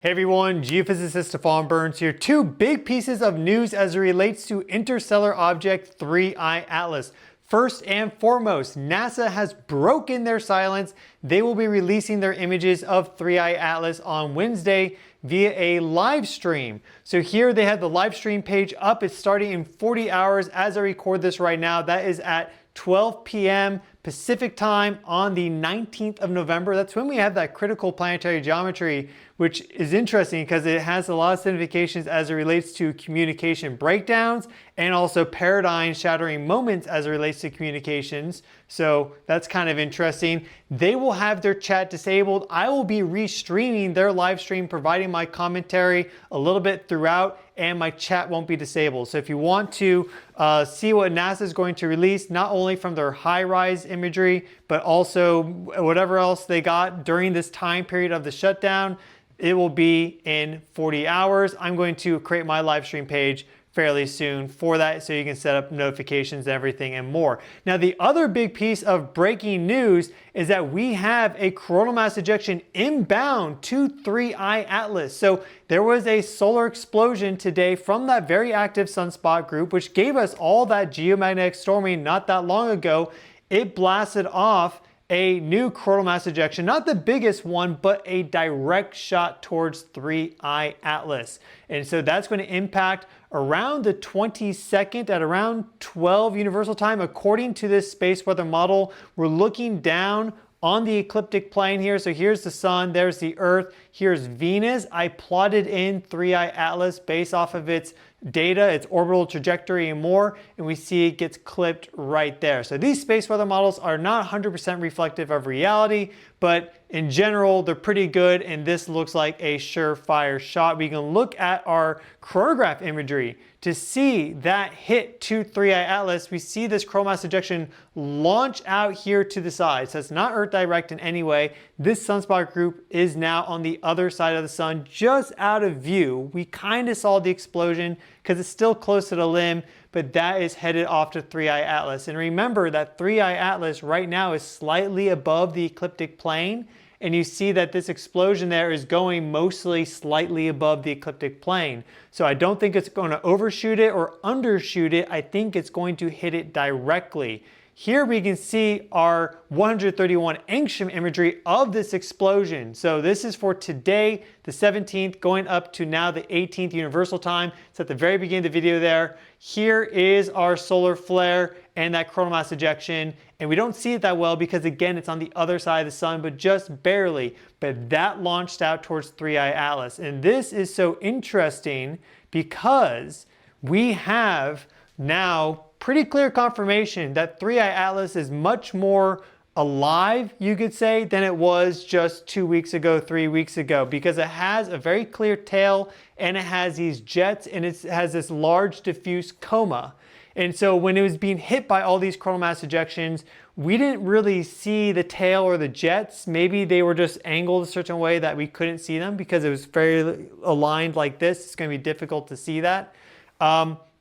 Hey everyone, Geophysicist Stefan Burns here. Two big pieces of news as it relates to Interstellar Object 3I Atlas. First and foremost, NASA has broken their silence. They will be releasing their images of 3I Atlas on Wednesday via a live stream. So here they have the live stream page up. It's starting in 40 hours as I record this right now. That is at 12 p.m. Pacific time on the 19th of November. That's when we have that critical planetary geometry, which is interesting because it has a lot of significations as it relates to communication breakdowns and also paradigm shattering moments as it relates to communications. So that's kind of interesting. They will have their chat disabled. I will be restreaming their live stream, providing my commentary a little bit throughout, and my chat won't be disabled. So if you want to see what NASA is going to release, not only from their high-rise imagery, but also whatever else they got during this time period of the shutdown, it will be in 40 hours. I'm going to create my live stream page fairly soon for that, so you can set up notifications, everything and more. Now, the other big piece of breaking news is that we have a coronal mass ejection inbound to 3I Atlas. So there was a solar explosion today from that very active sunspot group, which gave us all that geomagnetic storming not that long ago. It blasted off a new coronal mass ejection, not the biggest one, but a direct shot towards 3I Atlas. And so that's going to impact around the 22nd at around 12 Universal Time. According to this space weather model, we're looking down on the ecliptic plane here. So here's the sun, there's the Earth, here's Venus. I plotted in 3I Atlas based off of its data, its orbital trajectory and more, and we see it gets clipped right there. So these space weather models are not 100% reflective of reality, but in general, they're pretty good, and this looks like a surefire shot. We can look at our chronograph imagery to see that hit to 3I Atlas. We see this coronal mass ejection launch out here to the side. So it's not Earth direct in any way. This sunspot group is now on the other side of the sun, just out of view. We kind of saw the explosion because it's still close to the limb, but that is headed off to 3I Atlas. And remember that 3I Atlas right now is slightly above the ecliptic plane, and you see that this explosion there is going mostly slightly above the ecliptic plane. So I don't think it's going to overshoot it or undershoot it. I think it's going to hit it directly. Here we can see our 131 angstrom imagery of this explosion. So this is for today, the 17th, going up to now the 18th Universal Time. It's at the very beginning of the video there. Here is our solar flare and that coronal mass ejection. And we don't see it that well because, again, it's on the other side of the sun, but just barely. But that launched out towards 3I Atlas. And this is so interesting because we have now pretty clear confirmation that 3I Atlas is much more alive, you could say, than it was just 2 weeks ago, 3 weeks ago, because it has a very clear tail and it has these jets and it has this large diffuse coma. And so when it was being hit by all these coronal mass ejections, we didn't really see the tail or the jets. Maybe they were just angled a certain way that we couldn't see them because it was very aligned like this. It's going to be difficult to see that.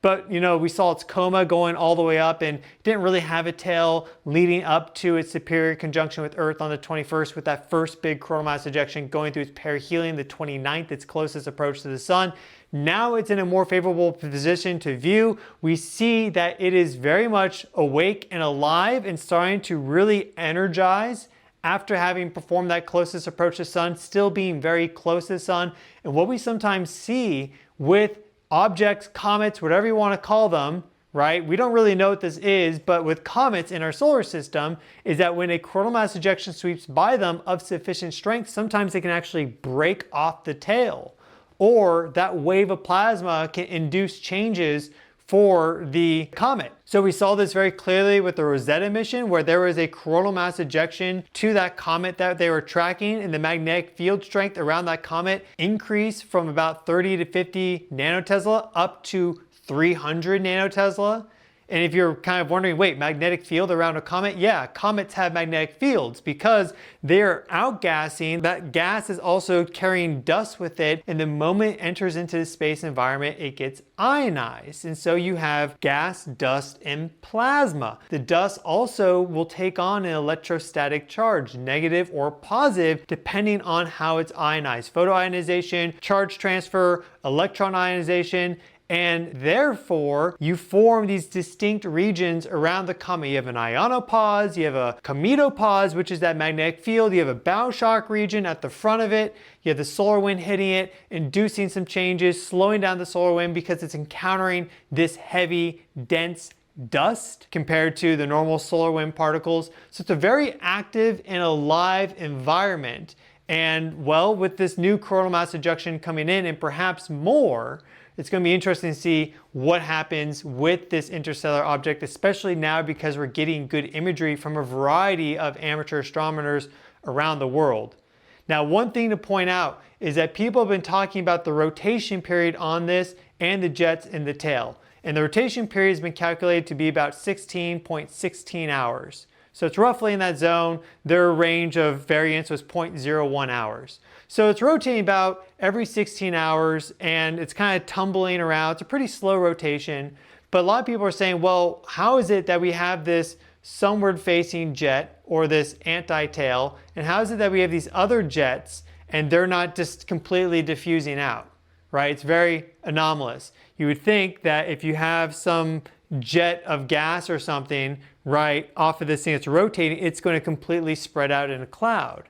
But, you know, we saw its coma going all the way up and didn't really have a tail leading up to its superior conjunction with Earth on the 21st with that first big coronal mass ejection going through its perihelion, the 29th, its closest approach to the sun. Now it's in a more favorable position to view. We see that it is very much awake and alive and starting to really energize after having performed that closest approach to the sun, still being very close to the sun. And what we sometimes see with objects, comets, whatever you want to call them, right? We don't really know what this is, but with comets in our solar system is that when a coronal mass ejection sweeps by them of sufficient strength, sometimes they can actually break off the tail, or that wave of plasma can induce changes for the comet. So we saw this very clearly with the Rosetta mission, where there was a coronal mass ejection to that comet that they were tracking, and the magnetic field strength around that comet increased from about 30 to 50 nanotesla up to 300 nanotesla. And if you're kind of wondering, wait, magnetic field around a comet? Yeah, comets have magnetic fields because they're outgassing. That gas is also carrying dust with it, and the moment it enters into the space environment, it gets ionized. And so you have gas, dust, and plasma. The dust also will take on an electrostatic charge, negative or positive, depending on how it's ionized. Photoionization, charge transfer, electron ionization, and therefore you form these distinct regions around the comet. You have an ionopause, you have a cometopause, which is that magnetic field, you have a bow shock region at the front of it, you have the solar wind hitting it, inducing some changes, slowing down the solar wind because it's encountering this heavy, dense dust compared to the normal solar wind particles. So it's a very active and alive environment. And well, with this new coronal mass ejection coming in and perhaps more, it's going to be interesting to see what happens with this interstellar object, especially now because we're getting good imagery from a variety of amateur astronomers around the world. Now, one thing to point out is that people have been talking about the rotation period on this and the jets in the tail. And the rotation period has been calculated to be about 16.16 hours. So it's roughly in that zone. Their range of variance was 0.01 hours. So it's rotating about every 16 hours and it's kind of tumbling around. It's a pretty slow rotation. But a lot of people are saying, well, how is it that we have this sunward facing jet or this anti-tail? And how is it that we have these other jets and they're not just completely diffusing out, right? It's very anomalous. You would think that if you have some jet of gas or something, right, off of this thing that's rotating, it's going to completely spread out in a cloud.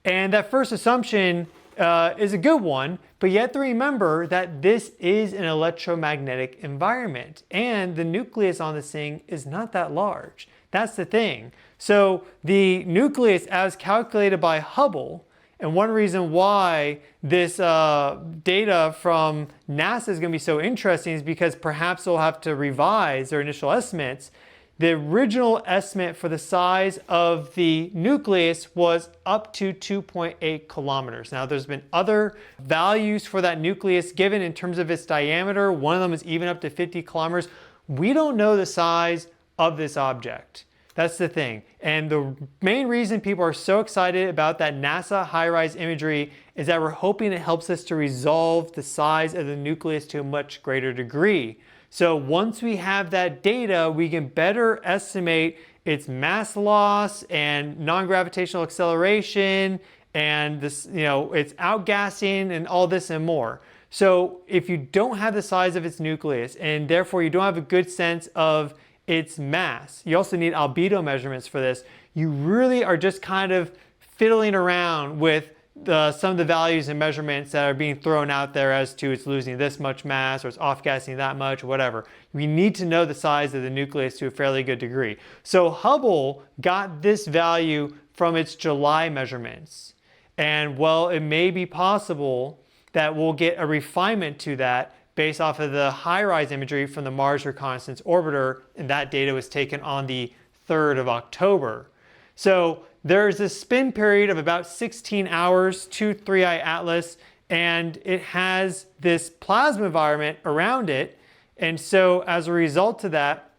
And that first assumption is a good one, but you have to remember that this is an electromagnetic environment and the nucleus on this thing is not that large. That's the thing. So the nucleus as calculated by Hubble, and one reason why this data from NASA is going to be so interesting is because perhaps they'll have to revise their initial estimates. The original estimate for the size of the nucleus was up to 2.8 kilometers. Now, there's been other values for that nucleus given in terms of its diameter. One of them is even up to 50 kilometers. We don't know the size of this object. That's the thing. And the main reason people are so excited about that NASA high-rise imagery is that we're hoping it helps us to resolve the size of the nucleus to a much greater degree. So once we have that data, we can better estimate its mass loss and non-gravitational acceleration and this, its outgassing and all this and more. So if you don't have the size of its nucleus and therefore you don't have a good sense of its mass, you also need albedo measurements for this. You really are just kind of fiddling around with some of the values and measurements that are being thrown out there as to it's losing this much mass or it's off-gassing that much or whatever. We need to know the size of the nucleus to a fairly good degree. So Hubble got this value from its July measurements. And well, it may be possible that we'll get a refinement to that based off of the high-rise imagery from the Mars Reconnaissance Orbiter, and that data was taken on the 3rd of October. So there's a spin period of about 16 hours to 3i Atlas, and it has this plasma environment around it. And so as a result of that,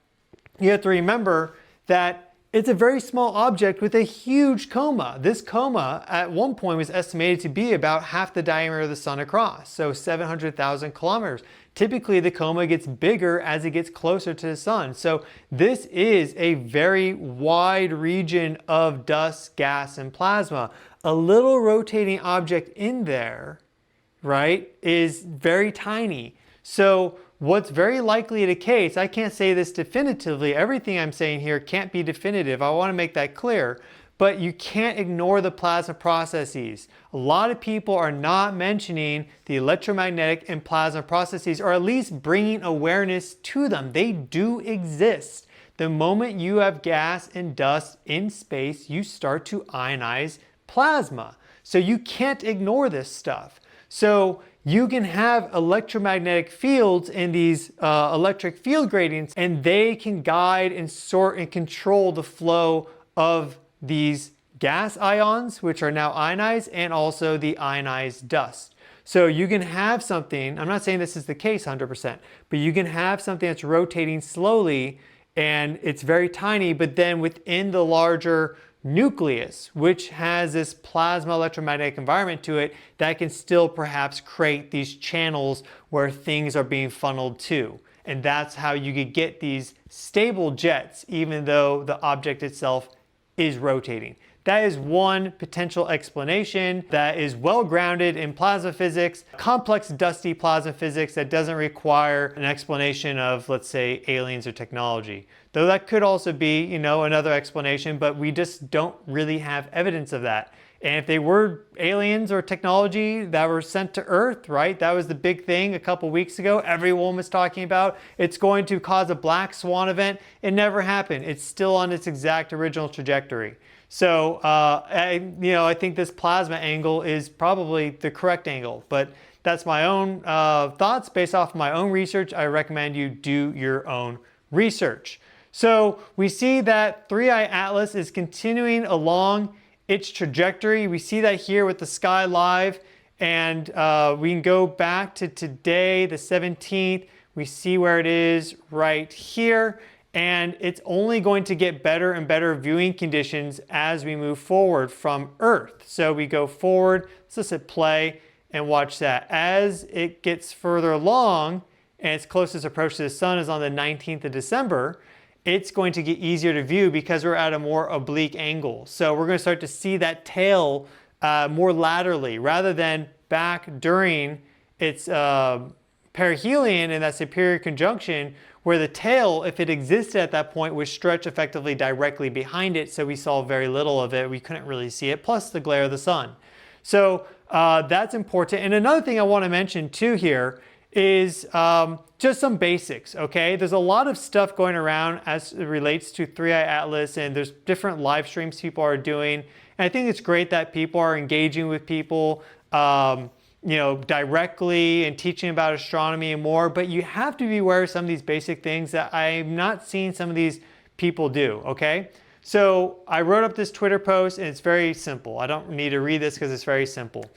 you have to remember that it's a very small object with a huge coma. This coma at one point was estimated to be about half the diameter of the sun across, so 700,000 kilometers. Typically, the coma gets bigger as it gets closer to the sun. So this is a very wide region of dust, gas, and plasma. A little rotating object in there, right, is very tiny. So what's very likely the case, I can't say this definitively, everything I'm saying here can't be definitive, I want to make that clear, but you can't ignore the plasma processes. A lot of people are not mentioning the electromagnetic and plasma processes, or at least bringing awareness to them. They do exist. The moment you have gas and dust in space, you start to ionize plasma. So you can't ignore this stuff. So you can have electromagnetic fields in these electric field gradients, and they can guide and sort and control the flow of these gas ions, which are now ionized, and also the ionized dust. So you can have something, I'm not saying this is the case 100%, but you can have something that's rotating slowly and it's very tiny, but then within the larger nucleus, which has this plasma electromagnetic environment to it, that can still perhaps create these channels where things are being funneled to. And that's how you could get these stable jets, even though the object itself is rotating. That is one potential explanation that is well grounded in plasma physics, complex dusty plasma physics that doesn't require an explanation of, let's say, aliens or technology. Though that could also be, another explanation, but we just don't really have evidence of that. And if they were aliens or technology that were sent to Earth, right? That was the big thing a couple weeks ago. Everyone was talking about it's going to cause a black swan event. It never happened. It's still on its exact original trajectory. So, I think this plasma angle is probably the correct angle, but that's my own thoughts based off my own research. I recommend you do your own research. So we see that 3i Atlas is continuing along its trajectory. We see that here with the sky live, and we can go back to today, the 17th. We see where it is right here. And it's only going to get better and better viewing conditions as we move forward from Earth. So we go forward, let's just hit play and watch that. As it gets further along and its closest approach to the sun is on the 19th of December, it's going to get easier to view because we're at a more oblique angle. So we're going to start to see that tail more laterally rather than back during its perihelion in that superior conjunction, where the tail, if it existed at that point, would stretch effectively directly behind it, so we saw very little of it. We couldn't really see it, plus the glare of the sun. So that's important. And another thing I want to mention too here is just some basics, okay? There's a lot of stuff going around as it relates to 3i Atlas, and there's different live streams people are doing. And I think it's great that people are engaging with people directly and teaching about astronomy and more, but you have to be aware of some of these basic things that I'm not seeing some of these people do, okay? So I wrote up this Twitter post, and it's very simple. I don't need to read this because it's very simple.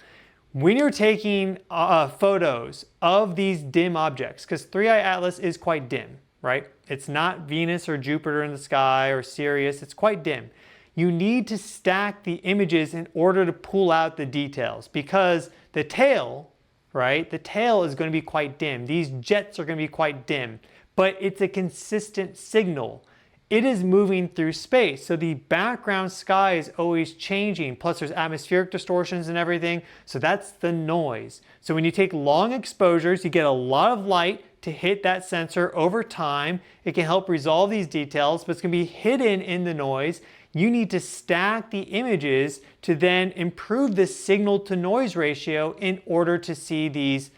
When you're taking photos of these dim objects, because 3i Atlas is quite dim, right? It's not Venus or Jupiter in the sky or Sirius, it's quite dim. You need to stack the images in order to pull out the details, because the tail, right? The tail is going to be quite dim. These jets are going to be quite dim, but it's a consistent signal. It is moving through space, so the background sky is always changing. Plus there's atmospheric distortions and everything, so that's the noise. So when you take long exposures, you get a lot of light to hit that sensor over time. It can help resolve these details, but it's going to be hidden in the noise. You need to stack the images to then improve the signal to noise ratio in order to see these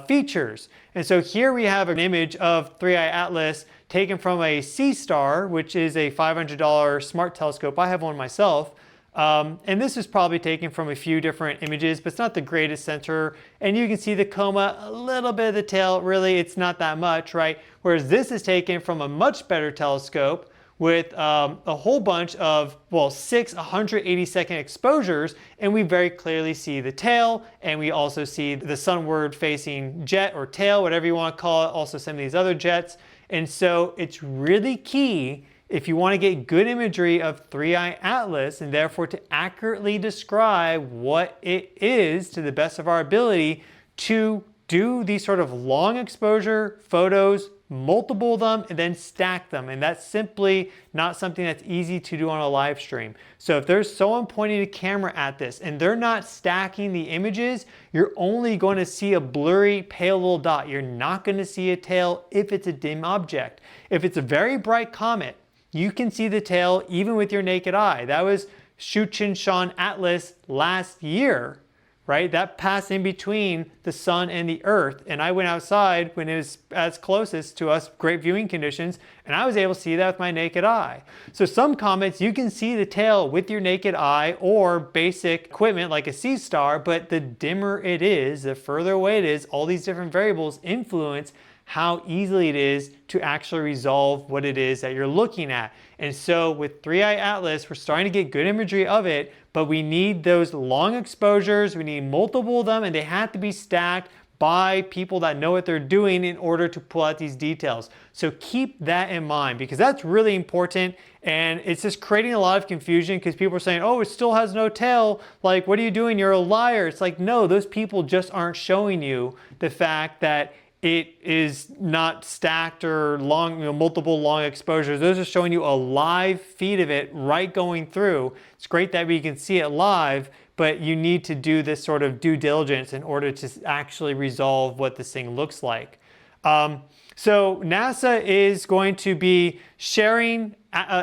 features. And so here we have an image of 3i Atlas taken from a C-Star, which is a $500 smart telescope. I have one myself. And this is probably taken from a few different images, but it's not the greatest sensor. And you can see the coma, a little bit of the tail, really it's not that much, right? Whereas this is taken from a much better telescope with a whole bunch of, 6 180-second exposures, and we very clearly see the tail, and we also see the sunward facing jet or tail, whatever you want to call it, also some of these other jets. And so it's really key, if you want to get good imagery of 3i Atlas, and therefore to accurately describe what it is to the best of our ability, to do these sort of long exposure photos, multiple them, and then stack them. And that's simply not something that's easy to do on a live stream. So if there's someone pointing a camera at this and they're not stacking the images, you're only going to see a blurry, pale little dot. You're not going to see a tail if it's a dim object. If it's a very bright comet, you can see the tail even with your naked eye. That was Shuchen-Shan Atlas last year, right? That passed in between the sun and the earth. And I went outside when it was as closest to us, great viewing conditions, and I was able to see that with my naked eye. So some comets, you can see the tail with your naked eye or basic equipment like a C-Star, but the dimmer it is, the further away it is, all these different variables influence how easily it is to actually resolve what it is that you're looking at. And so with 3i Atlas, we're starting to get good imagery of it, but we need those long exposures, we need multiple of them, and they have to be stacked by people that know what they're doing in order to pull out these details. So keep that in mind, because that's really important, and it's just creating a lot of confusion because people are saying, oh, it still has no tail. Like, what are you doing? You're a liar. It's like, no, those people just aren't showing you the fact that it is not stacked or long, multiple long exposures. Those are showing you a live feed of it right going through. It's great that we can see it live, but you need to do this sort of due diligence in order to actually resolve what this thing looks like. So NASA is going to be sharing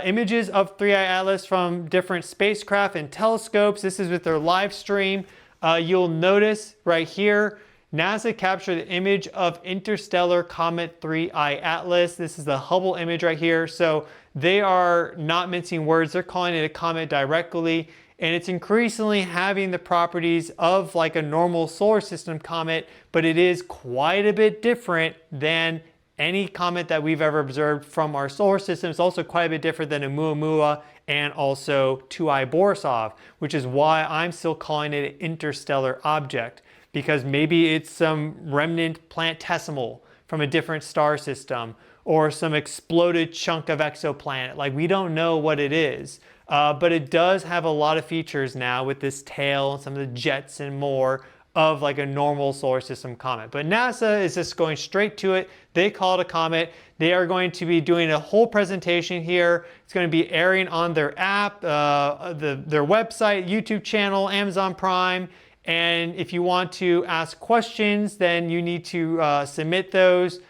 images of 3i Atlas from different spacecraft and telescopes. This is with their live stream. You'll notice right here, NASA captured the image of interstellar comet 3i Atlas. This is the Hubble image right here. So they are not mincing words. They're calling it a comet directly. And it's increasingly having the properties of like a normal solar system comet, but it is quite a bit different than any comet that we've ever observed from our solar system. It's also quite a bit different than Oumuamua and also 2i Borisov, which is why I'm still calling it an interstellar object, because maybe it's some remnant planetesimal from a different star system or some exploded chunk of exoplanet. Like, we don't know what it is. But it does have a lot of features now with this tail and some of the jets and more of like a normal solar system comet. But NASA is just going straight to it. They call it a comet. They are going to be doing a whole presentation here. It's going to be airing on their app, their website, YouTube channel, Amazon Prime. And if you want to ask questions, then you need to submit those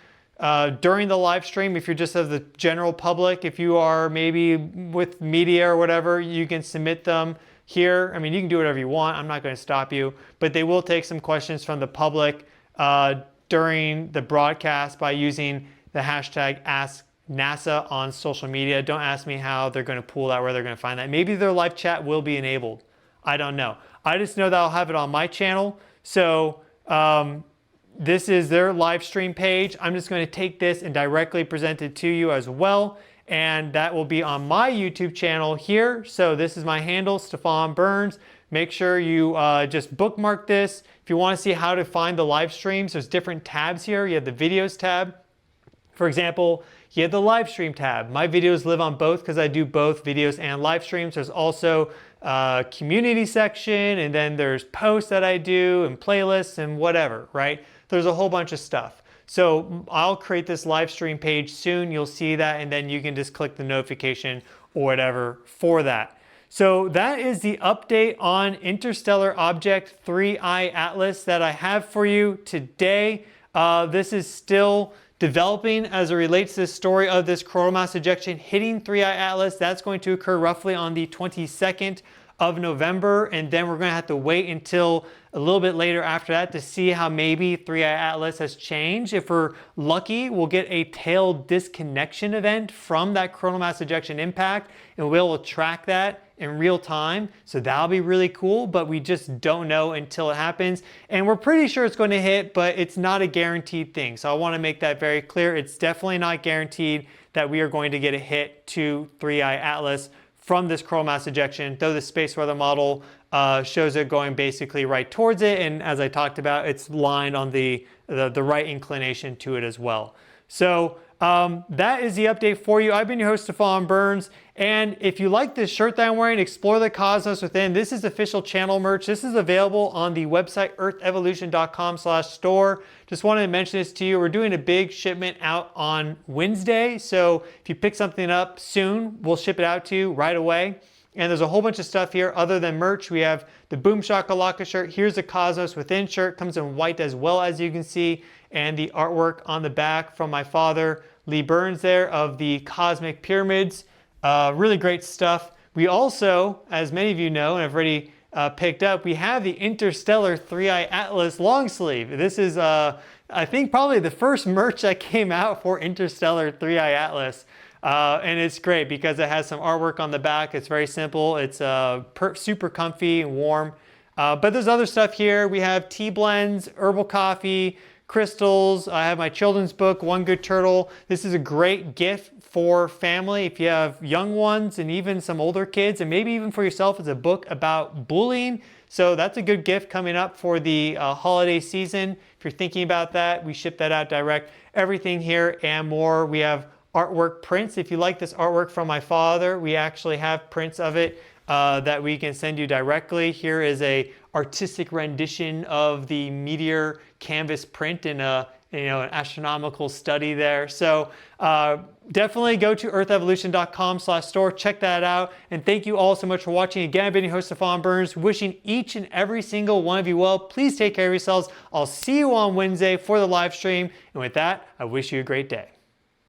during the live stream. If you're just of the general public, if you are maybe with media or whatever, you can submit them here. I mean, you can do whatever you want. I'm not going to stop you, but they will take some questions from the public during the broadcast by using the hashtag #AskNASA on social media. Don't ask me how they're going to pull that, where they're going to find that. Maybe their live chat will be enabled. I don't know. I just know that I'll have it on my channel. So this is their live stream page. I'm just going to take this and directly present it to you as well. And that will be on my YouTube channel here. So this is my handle, Stefan Burns. Make sure you just bookmark this. If you want to see how to find the live streams, there's different tabs here. You have the videos tab. For example, you have the live stream tab. My videos live on both because I do both videos and live streams. There's also a community section, and then there's posts that I do and playlists and whatever, right? There's a whole bunch of stuff. So I'll create this live stream page soon. You'll see that, and then you can just click the notification or whatever for that. So that is the update on Interstellar Object 3i Atlas that I have for you today. This is still developing as it relates to the story of this coronal mass ejection hitting 3i Atlas. That's going to occur roughly on the 22nd of November, and then we're going to have to wait until a little bit later after that to see how maybe 3i Atlas has changed. If we're lucky, we'll get a tail disconnection event from that coronal mass ejection impact, and we'll be able to track that in real time. So that'll be really cool, but we just don't know until it happens. And we're pretty sure it's going to hit, but it's not a guaranteed thing. So I want to make that very clear. It's definitely not guaranteed that we are going to get a hit to 3i Atlas from this coronal mass ejection, though the space weather model shows it going basically right towards it. And as I talked about, it's lined on the right inclination to it as well. So that is the update for you. I've been your host, Stefan Burns. And if you like this shirt that I'm wearing, Explore the Cosmos Within, this is official channel merch. This is available on the website earthevolution.com/store. Just wanted to mention this to you. We're doing a big shipment out on Wednesday. So if you pick something up soon, we'll ship it out to you right away. And there's a whole bunch of stuff here other than merch. We have the Boom Shakalaka shirt. Here's the Cosmos Within shirt. Comes in white as well, as you can see. And the artwork on the back from my father, Lee Burns there, of the Cosmic Pyramids. Really great stuff. We also, as many of you know and have already picked up, we have the Interstellar 3i Atlas long sleeve. This is, I think, probably the first merch that came out for Interstellar 3i Atlas. And it's great because it has some artwork on the back. It's very simple. It's super comfy and warm. But there's other stuff here. We have tea blends, herbal coffee, crystals. I have my children's book, One Good Turtle. This is a great gift for family if you have young ones and even some older kids, and maybe even for yourself. It's a book about bullying. So that's a good gift coming up for the holiday season. If you're thinking about that, we ship that out direct. Everything here and more. We have artwork prints. If you like this artwork from my father, we actually have prints of it that we can send you directly. Here is a artistic rendition of the meteor canvas print in a an astronomical study there. So definitely go to earthevolution.com/store, check that out. And thank you all so much for watching. Again, I've been your host, Stefan Burns, wishing each and every single one of you well. Please take care of yourselves. I'll see you on Wednesday for the live stream. And with that, I wish you a great day.